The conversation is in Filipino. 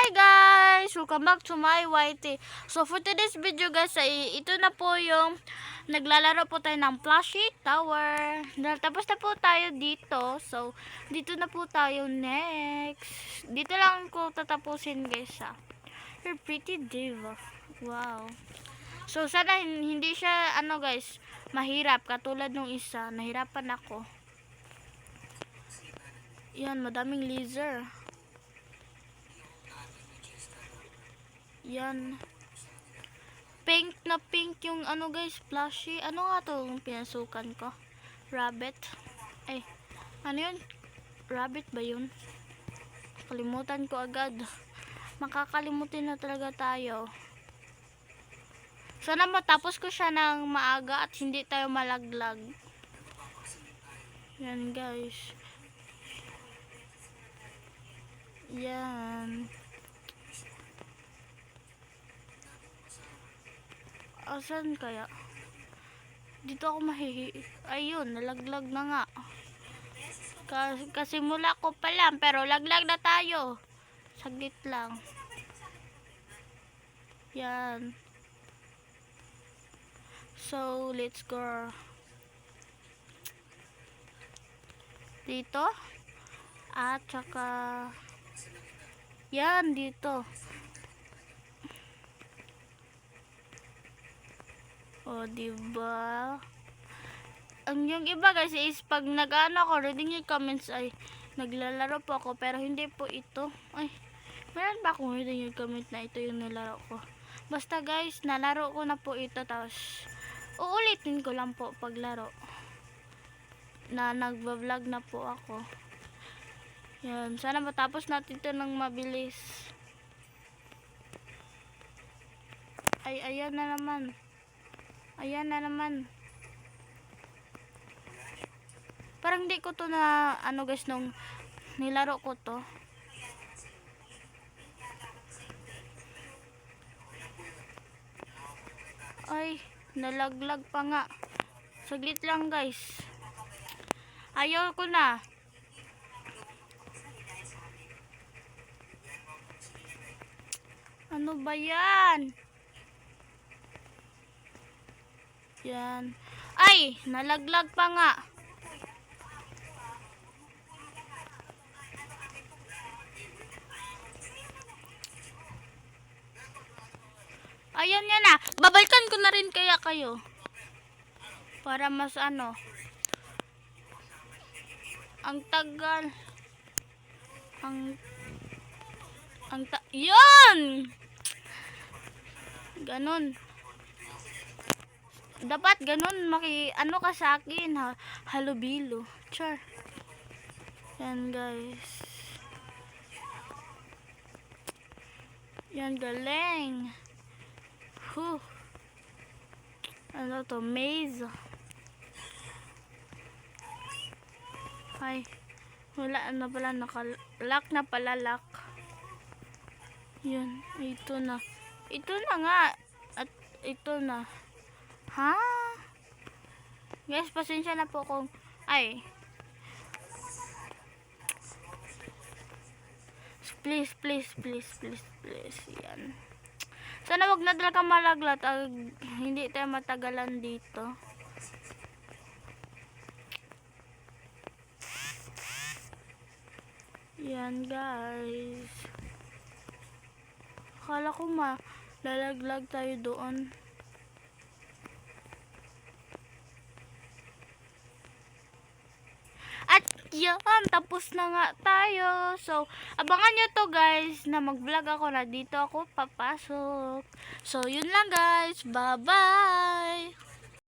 Hi guys! Welcome back to my YT. So for today's video guys, ay ito na po yung naglalaro po tayo ng plushie tower. Tapos na po tayo dito. So dito na po tayo next. Dito lang ko tatapusin guys ha. You're pretty diva. Wow. So sana hindi siya guys, mahirap katulad nung isa. Nahirapan ako. Yan, madaming laser. Yan. Pink na pink yung guys, plushie. Ano nga to yung pinasukan ko? Rabbit. Ay, ano yun? Rabbit ba yun? Kalimutan ko agad. Makakalimutin na talaga tayo. Sana matapos ko siya ng maaga at hindi tayo malaglag. Yan guys. Yan. Asan kaya? Dito ako ayun, nalaglag na nga. Kasi mula ko pa lang, pero laglag na tayo. Saglit lang. Yan. So, let's go. Dito. At saka yan, dito. O, diba? Yung iba guys is pag nag-ano ako, reading yung comments ay naglalaro po ako, pero hindi po ito. Ay, meron ba akong reading yung comment na ito yung nilaro ko? Basta guys, nalaro ko na po ito, tapos uulitin ko lang po paglaro. Na nagba-vlog na po ako. Yan, sana matapos natin ito ng mabilis. Ay, ayan na naman. Ayan na naman. Parang di ko to na guys nung nilaro ko to. Ay, nalaglag pa nga. Saglit lang guys. Ayaw ko na. Ano ba yan? Yan. Ay, nalaglag pa nga. Ayan yan na. Babalikan ko na rin kaya kayo. Para mas ang tagal. Yan! Ganon. Dapat ganun ka sa akin ha, halubilo. Char. Yan guys. Yan galing. Ano to, maze. Ay, wala na pala, lock na pala, lock. Yan, ito na. Ito na nga. At ito na. Ha? Guys, pasensya na po kung please. Yan. Sana wag na talaga malaglat. Hindi tayo matagalan dito. Yan guys. Akala ko lalaglag tayo doon. At yan, tapos na nga tayo. So, abangan nyo to guys, na mag-vlog ako na dito ako papasok. So, yun lang guys. Bye-bye!